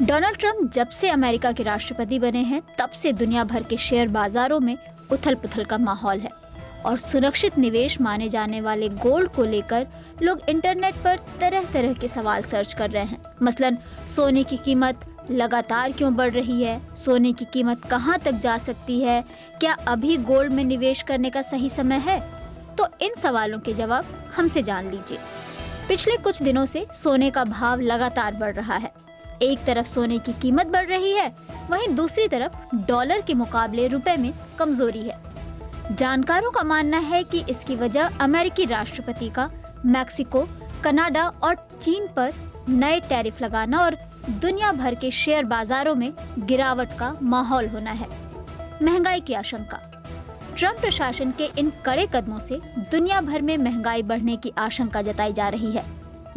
Donald Trump जब से America के राष्ट्रपति बने हैं तब से दुनिया भर के शेयर बाजारों में उथल पुथल का माहौल है और सुरक्षित निवेश माने जाने वाले गोल्ड को लेकर लोग इंटरनेट पर तरह तरह के सवाल सर्च कर रहे हैं। मसलन सोने की कीमत लगातार क्यों बढ़ रही है, सोने की कीमत कहां तक जा सकती है, क्या अभी गोल्ड में निवेश करने का सही समय है? तो इन सवालों के जवाब हमसे जान लीजिए। पिछले कुछ दिनों से सोने का भाव लगातार बढ़ रहा है। एक तरफ सोने की कीमत बढ़ रही है, वहीं दूसरी तरफ डॉलर के मुकाबले रुपए में कमजोरी है। जानकारों का मानना है कि इसकी वजह अमेरिकी राष्ट्रपति का मैक्सिको, कनाडा और चीन पर नए टैरिफ लगाना और दुनिया भर के शेयर बाजारों में गिरावट का माहौल होना है। महंगाई की आशंका। ट्रंप प्रशासन के इन कड़े कदमों से दुनिया भर में महंगाई बढ़ने की आशंका जताई जा रही है।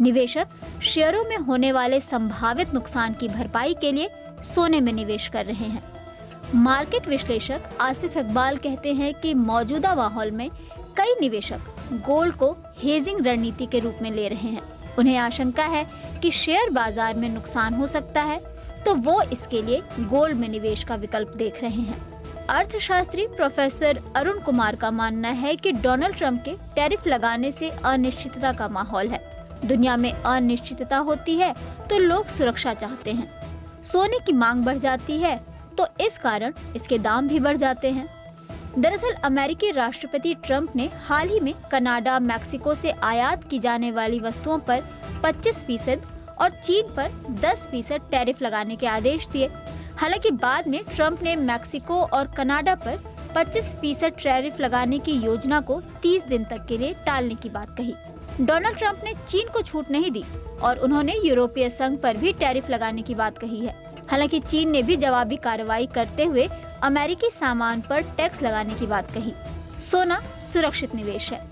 निवेशक शेयरों में होने वाले संभावित नुकसान की भरपाई के लिए सोने में निवेश कर रहे हैं। मार्केट विश्लेषक आसिफ इकबाल कहते हैं कि मौजूदा माहौल में कई निवेशक गोल्ड को हेजिंग रणनीति के रूप में ले रहे हैं। उन्हें आशंका है कि शेयर बाजार में नुकसान हो सकता है, तो वो इसके लिए गोल्ड में निवेश का विकल्प देख रहे हैं। अर्थशास्त्री प्रोफेसर अरुण कुमार का मानना है कि डोनाल्ड ट्रंप के टैरिफ लगाने से अनिश्चितता का माहौल है। दुनिया में अनिश्चितता होती है तो लोग सुरक्षा चाहते हैं। सोने की मांग बढ़ जाती है तो इस कारण इसके दाम भी बढ़ जाते हैं। दरअसल अमेरिकी राष्ट्रपति ट्रंप ने हाल ही में कनाडा, मैक्सिको से आयात की जाने वाली वस्तुओं पर 25% और चीन पर 10% टैरिफ लगाने के आदेश दिए। हालांकि बाद में ट्रंप ने मैक्सिको और कनाडा पर 25% टैरिफ लगाने की योजना को 30 दिन तक के लिए टालने की बात कही। डोनाल्ड ट्रंप ने चीन को छूट नहीं दी और उन्होंने यूरोपीय संघ पर भी टैरिफ लगाने की बात कही है। हालांकि चीन ने भी जवाबी कार्रवाई करते हुए अमेरिकी सामान पर टैक्स लगाने की बात कही। सोना सुरक्षित निवेश है।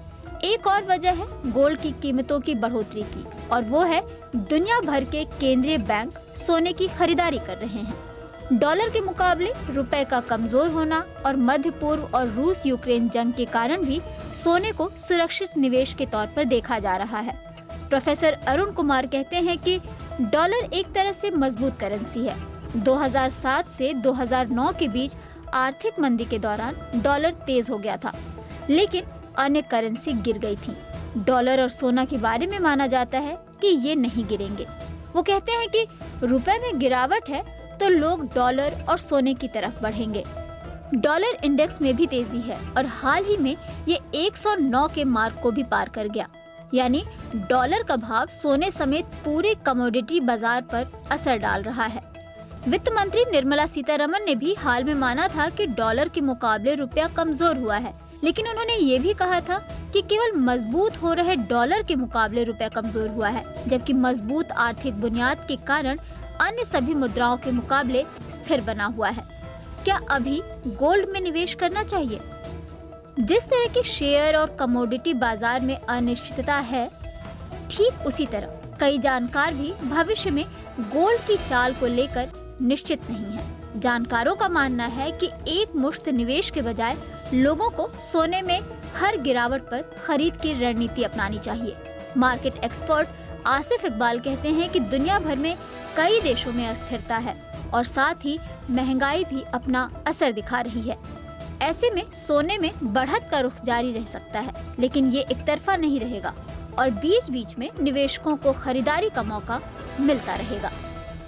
एक और वजह है गोल्ड की कीमतों की बढ़ोतरी की, और वो है दुनिया भर के केंद्रीय बैंक सोने की खरीदारी कर रहे हैं। डॉलर के मुकाबले रुपए का कमजोर होना और मध्य पूर्व और रूस यूक्रेन जंग के कारण भी सोने को सुरक्षित निवेश के तौर पर देखा जा रहा है। प्रोफेसर अरुण कुमार कहते हैं कि डॉलर एक तरह से मजबूत करेंसी है। 2007 से 2009 के बीच आर्थिक मंदी के दौरान डॉलर तेज हो गया था, लेकिन अन्य करेंसी गिर गई थी। डॉलर और सोना के बारे में माना जाता है कि ये नहीं गिरेंगे। वो कहते हैं कि रुपए में गिरावट है तो लोग डॉलर और सोने की तरफ बढ़ेंगे। डॉलर इंडेक्स में भी तेजी है और हाल ही में ये 109 के मार्क को भी पार कर गया। यानी डॉलर का भाव सोने समेत पूरे कमोडिटी बाजार पर असर डाल रहा है। वित्त मंत्री निर्मला सीतारमण ने भी हाल में माना था कि डॉलर के मुकाबले रुपया कमजोर हुआ है, लेकिन उन्होंने ये भी कहा था कि केवल मजबूत हो रहे डॉलर के मुकाबले रुपया कमजोर हुआ है, जबकि मजबूत आर्थिक बुनियाद के कारण अन्य सभी मुद्राओं के मुकाबले स्थिर बना हुआ है। क्या अभी गोल्ड में निवेश करना चाहिए? जिस तरह के शेयर और कमोडिटी बाजार में अनिश्चितता है, ठीक उसी तरह कई जानकार भी भविष्य में गोल्ड की चाल को लेकर निश्चित नहीं है। जानकारों का मानना है कि एक मुश्त निवेश के बजाय लोगों को सोने में हर गिरावट पर खरीद की रणनीति अपनानी चाहिए। मार्केट एक्सपर्ट आसिफ इकबाल कहते हैं कि दुनिया भर में कई देशों में अस्थिरता है और साथ ही महंगाई भी अपना असर दिखा रही है। ऐसे में सोने में बढ़त का रुख जारी रह सकता है, लेकिन ये एक तरफा नहीं रहेगा और बीच बीच में निवेशकों को खरीदारी का मौका मिलता रहेगा।